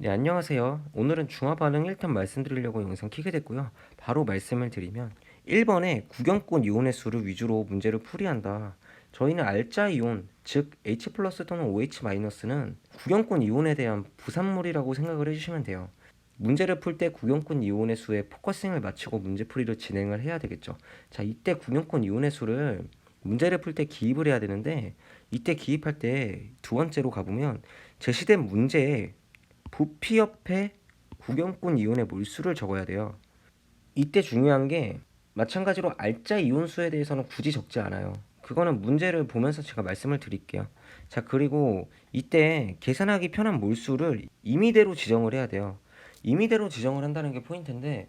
네, 안녕하세요. 오늘은 중화 반응 1탄 말씀드리려고 영상 키게 됐고요. 바로 말씀을 드리면 1번에 구경권 이온의 수를 위주로 문제를 풀이한다. 저희는 알자 이온, 즉 H 플러스 또는 OH 마이너스는 구경권 이온에 대한 부산물이라고 생각을 해주시면 돼요. 문제를 풀 때 구경권 이온의 수에 포커싱을 맞추고 문제풀이를 진행을 해야 되겠죠. 자, 이때 구경권 이온의 수를 문제를 풀 때 기입을 해야 되는데, 이때 기입할 때 두 번째로 가보면 제시된 문제에 부피 옆에 구경권 이온의 몰수를 적어야 돼요. 이때 중요한 게, 마찬가지로 알자 이온수에 대해서는 굳이 적지 않아요. 그거는 문제를 보면서 제가 말씀을 드릴게요. 자, 그리고 이때 계산하기 편한 몰수를 임의대로 지정을 해야 돼요. 임의대로 지정을 한다는 게 포인트인데,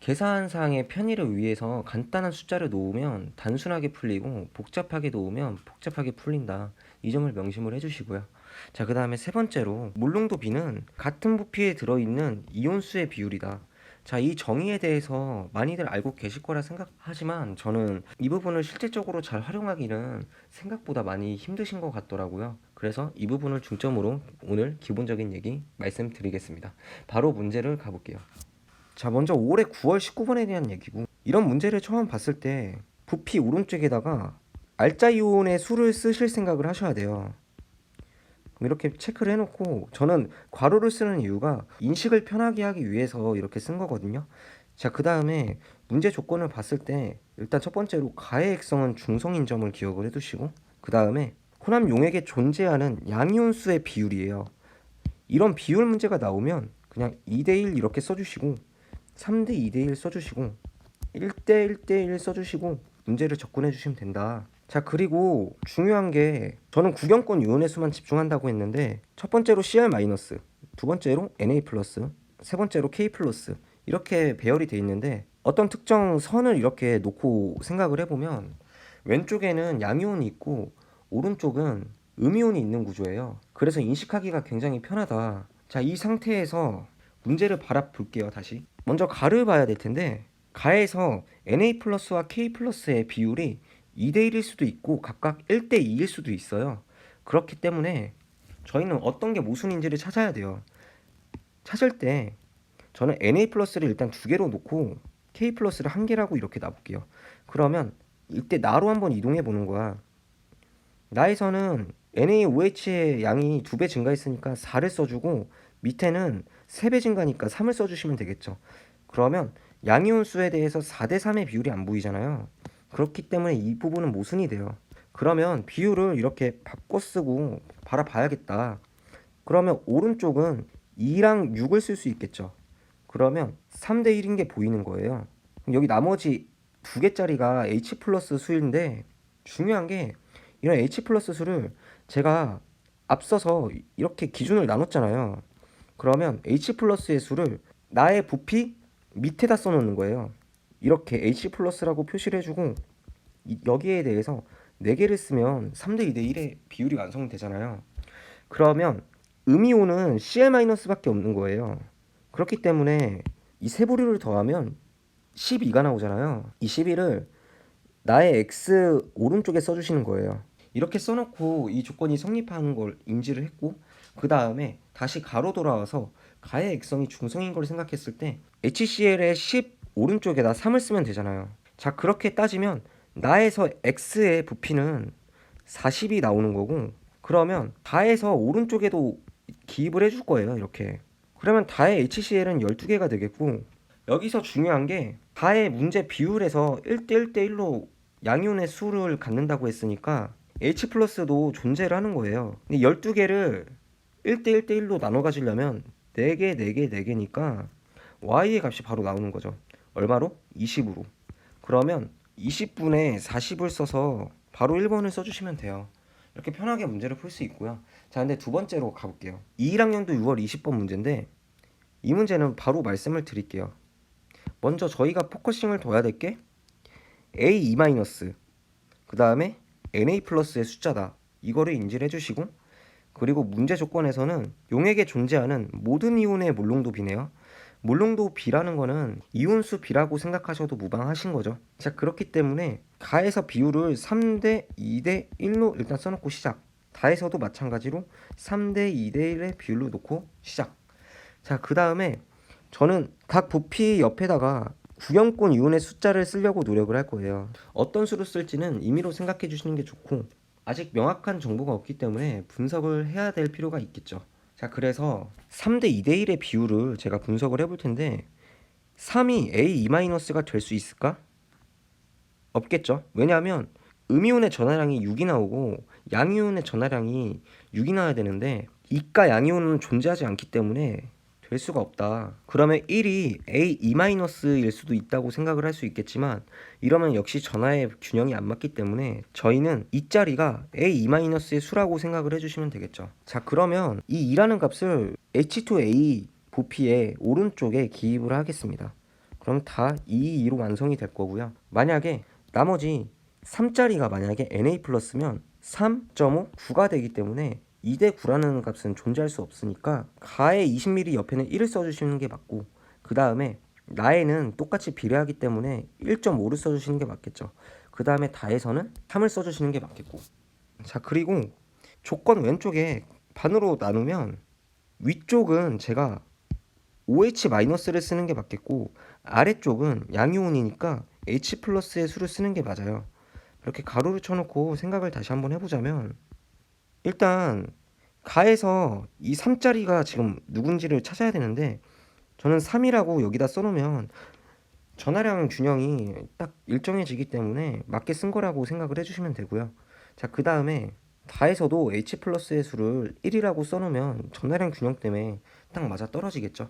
계산상의 편의를 위해서 간단한 숫자를 놓으면 단순하게 풀리고 복잡하게 놓으면 복잡하게 풀린다. 이 점을 명심을 해주시고요. 자, 그 다음에 세 번째로 몰롱도 B는 같은 부피에 들어있는 이온수의 비율이다. 자, 이 정의에 대해서 많이들 알고 계실 거라 생각하지만 저는 이 부분을 실질적으로 잘 활용하기는 생각보다 많이 힘드신 것 같더라고요. 그래서 이 부분을 중점으로 오늘 기본적인 얘기 말씀드리겠습니다. 바로 문제를 가볼게요. 자, 먼저 올해 9월 19번에 대한 얘기고, 이런 문제를 처음 봤을 때 부피 오른쪽에다가 알자 이온의 수를 쓰실 생각을 하셔야 돼요. 그럼 이렇게 체크를 해놓고, 저는 괄호를 쓰는 이유가 인식을 편하게 하기 위해서 이렇게 쓴 거거든요. 자, 그 다음에 문제 조건을 봤을 때 일단 첫 번째로 가의 액성은 중성인 점을 기억을 해두시고, 그 다음에 혼합 용액에 존재하는 양이온수의 비율이에요. 이런 비율 문제가 나오면 그냥 2대1 이렇게 써주시고, 3대 2대1 써주시고, 1대 1대1 써주시고 문제를 접근해 주시면 된다. 자, 그리고 중요한 게, 저는 구경권 이온의 수만 집중한다고 했는데 첫 번째로 Cr 마이너스, 두 번째로 Na 플러스, 세 번째로 K 플러스, 이렇게 배열이 돼 있는데, 어떤 특정 선을 이렇게 놓고 생각을 해보면 왼쪽에는 양이온이 있고 오른쪽은 음이온이 있는 구조예요. 그래서 인식하기가 굉장히 편하다. 자, 이 상태에서 문제를 바라볼게요. 다시 먼저 가를 봐야 될 텐데, 가에서 Na 플러스와 K 플러스의 비율이 2대1일 수도 있고 각각 1대2일 수도 있어요. 그렇기 때문에 저희는 어떤 게 모순인지를 찾아야 돼요. 찾을 때 저는 Na 플러스를 일단 두 개로 놓고 K 플러스를 한 개라고 이렇게 놔볼게요. 그러면 이때 나로 한번 이동해 보는 거야. 나에서는 NaOH의 양이 2배 증가했으니까 4를 써주고, 밑에는 3배 증가니까 3을 써주시면 되겠죠. 그러면 양이온수에 대해서 4대3의 비율이 안 보이잖아요. 그렇기 때문에 이 부분은 모순이 돼요. 그러면 비율을 이렇게 바꿔 쓰고 바라봐야겠다. 그러면 오른쪽은 2랑 6을 쓸 수 있겠죠. 그러면 3대1인 게 보이는 거예요. 여기 나머지 두 개짜리가 H 플러스 수인데, 중요한 게 이런 H 플러스 수를 제가 앞서서 이렇게 기준을 나눴잖아요. 그러면 H 플러스의 수를 나의 부피 밑에다 써놓는 거예요. 이렇게 H 플러스라고 표시를 해주고, 여기에 대해서 4개를 쓰면 3대 2대 1의 비율이 완성되잖아요. 그러면 음이온은 Cl-밖에 없는 거예요. 그렇기 때문에 이 세 부류를 더하면 12가 나오잖아요. 이 12를 나의 X 오른쪽에 써주시는 거예요. 이렇게 써놓고 이 조건이 성립하는 걸 인지를 했고, 그 다음에 다시 가로 돌아와서 가의 액성이 중성인 걸 생각했을 때 HCl의 10 오른쪽에다 3을 쓰면 되잖아요. 자, 그렇게 따지면 나에서 X의 부피는 40이 나오는 거고, 그러면 다에서 오른쪽에도 기입을 해줄 거예요. 이렇게. 그러면 다의 HCl은 12개가 되겠고, 여기서 중요한 게 다의 문제 비율에서 1대 1대1로 양이온의 수를 갖는다고 했으니까 H 플러스도 존재를 하는 거예요. 근데 12개를 1대 1대1로 나눠 가지려면 4개, 4개, 4개니까 Y의 값이 바로 나오는 거죠. 얼마로? 20으로. 그러면 20분에 40을 써서 바로 1번을 써주시면 돼요. 이렇게 편하게 문제를 풀 수 있고요. 자, 근데 두 번째로 가볼게요. 21학년도 6월 20번 문제인데, 이 문제는 바로 말씀을 드릴게요. 먼저 저희가 포커싱을 둬야 될 게 A2 마이너스, 그 다음에 Na 플러스의 숫자다. 이거를 인지를 해주시고, 그리고 문제 조건에서는 용액에 존재하는 모든 이온의 몰롱도 B네요. 몰롱도 B라는 거는 이온수 B라고 생각하셔도 무방하신 거죠. 자, 그렇기 때문에 가에서 비율을 3대 2대 1로 일단 써놓고 시작. 다에서도 마찬가지로 3대 2대 1의 비율로 놓고 시작. 자, 그 다음에 저는 각 부피 옆에다가 구경권 이온의 숫자를 쓰려고 노력을 할 거예요. 어떤 수로 쓸지는 임의로 생각해 주시는 게 좋고, 아직 명확한 정보가 없기 때문에 분석을 해야 될 필요가 있겠죠. 자, 그래서 3대 2대 1의 비율을 제가 분석을 해볼 텐데 3이 A2-가 될 수 있을까? 없겠죠. 왜냐하면 음이온의 전하량이 6이 나오고 양이온의 전하량이 6이 나와야 되는데 이가 양이온은 존재하지 않기 때문에 될 수가 없다. 그러면 1이 A2-일 수도 있다고 생각을 할 수 있겠지만 이러면 역시 전하의 균형이 안 맞기 때문에 저희는 이 자리가 A2-의 수라고 생각을 해주시면 되겠죠. 자, 그러면 이 2라는 값을 H2A 부피의 오른쪽에 기입을 하겠습니다. 그럼 다 2, 2로 완성이 될 거고요. 만약에 나머지 3짜리가 만약에 Na 플러스면 3.5, 9가 되기 때문에 2대 9라는 값은 존재할 수 없으니까 가의 20ml 옆에는 1을 써주시는 게 맞고, 그 다음에 나에는 똑같이 비례하기 때문에 1.5를 써주시는 게 맞겠죠. 그 다음에 다에서는 3을 써주시는 게 맞겠고. 자, 그리고 조건 왼쪽에 반으로 나누면 위쪽은 제가 OH-를 쓰는 게 맞겠고 아래쪽은 양이온이니까 H 플러스의 수를 쓰는 게 맞아요. 이렇게 가로를 쳐놓고 생각을 다시 한번 해보자면 일단 가에서 이 3짜리가 지금 누군지를 찾아야 되는데 저는 3이라고 여기다 써놓으면 전하량 균형이 딱 일정해지기 때문에 맞게 쓴 거라고 생각을 해주시면 되고요. 자, 그 다음에 다에서도 H 플러스의 수를 1이라고 써놓으면 전하량 균형 때문에 딱 맞아 떨어지겠죠.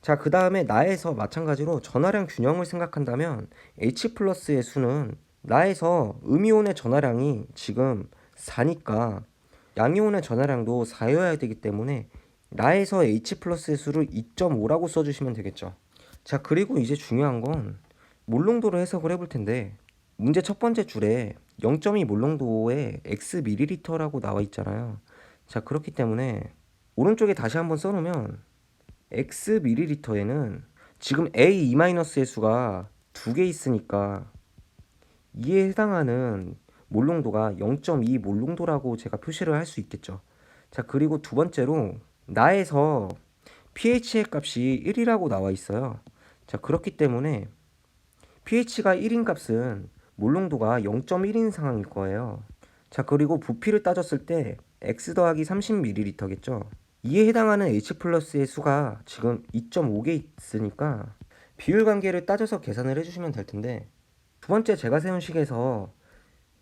자, 그 다음에 나에서 마찬가지로 전하량 균형을 생각한다면 H 플러스의 수는 나에서 음이온의 전하량이 지금 4니까 양이온의 전하량도 4여야 되기 때문에 나에서 H 플러스의 수를 2.5라고 써주시면 되겠죠. 자, 그리고 이제 중요한 건 몰농도를 해석을 해볼 텐데 문제 첫 번째 줄에 0.2 몰농도에 x ml라고 나와 있잖아요. 자, 그렇기 때문에 오른쪽에 다시 한번 써놓으면 x ml에는 지금 A2-의 수가 2개 있으니까 이에 해당하는 몰농도가 0.2 몰농도라고 제가 표시를 할 수 있겠죠. 자, 그리고 두 번째로 나에서 pH의 값이 1이라고 나와 있어요. 자, 그렇기 때문에 pH가 1인 값은 몰농도가 0.1인 상황일 거예요. 자, 그리고 부피를 따졌을 때 x 더하기 30ml겠죠. 이에 해당하는 H 플러스의 수가 지금 2.5개 있으니까 비율 관계를 따져서 계산을 해주시면 될 텐데 두 번째 제가 세운 식에서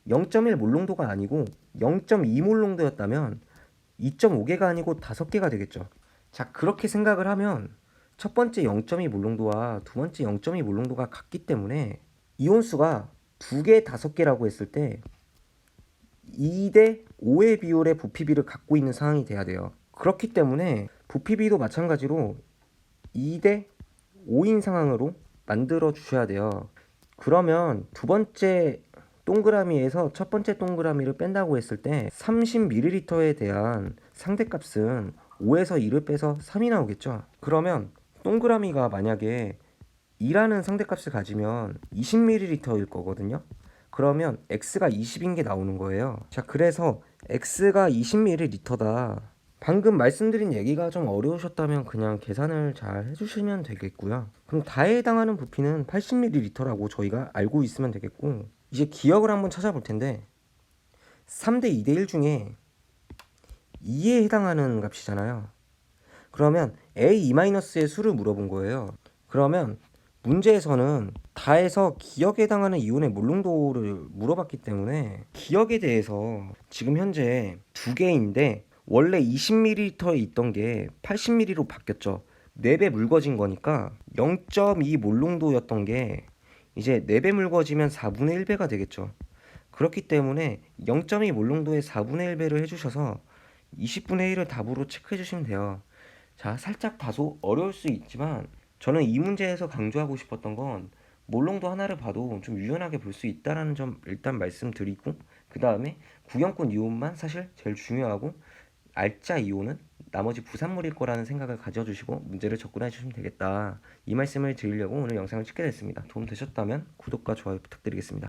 0.1 몰농도가 아니고 0.2 몰농도였다면 2.5개가 아니고 5개가 되겠죠. 자, 그렇게 생각을 하면 첫 번째 0.2 몰농도와 두 번째 0.2 몰농도가 같기 때문에 이온수가 2개, 5개라고 했을 때 2대 5의 비율의 부피비를 갖고 있는 상황이 돼야 돼요. 그렇기 때문에 부피비도 마찬가지로 2대 5인 상황으로 만들어 주셔야 돼요. 그러면 두 번째 동그라미에서 첫 번째 동그라미를 뺀다고 했을 때 30ml에 대한 상대값은 5에서 2를 빼서 3이 나오겠죠. 그러면 동그라미가 만약에 2라는 상대값을 가지면 20ml일 거거든요. 그러면 x가 20인 게 나오는 거예요. 자, 그래서 x가 20ml다. 방금 말씀드린 얘기가 좀 어려우셨다면 그냥 계산을 잘 해주시면 되겠고요. 그럼 다에 해당하는 부피는 80ml라고 저희가 알고 있으면 되겠고, 이제 기억을 한번 찾아볼 텐데 3대 2대 1 중에 2에 해당하는 값이잖아요. 그러면 A2-의 수를 물어본 거예요. 그러면 문제에서는 다에서 기억에 해당하는 이온의 몰농도를 물어봤기 때문에 기억에 대해서 지금 현재 두 개인데 원래 20ml에 있던 게 80ml로 바뀌었죠. 4배 묽어진 거니까 0.2 몰농도였던 게 이제 4배 묽어지면 4분의 1배가 되겠죠. 그렇기 때문에 0.2 몰농도의 4분의 1배를 해주셔서 20분의 1을 답으로 체크해 주시면 돼요. 자, 살짝 다소 어려울 수 있지만 저는 이 문제에서 강조하고 싶었던 건 몰농도 하나를 봐도 좀 유연하게 볼 수 있다는 점 일단 말씀드리고, 그 다음에 구경권 이온만 사실 제일 중요하고 알짜 이온은 나머지 부산물일 거라는 생각을 가져주시고 문제를 접근해 주시면 되겠다, 이 말씀을 드리려고 오늘 영상을 찍게 됐습니다. 도움 되셨다면 구독과 좋아요 부탁드리겠습니다.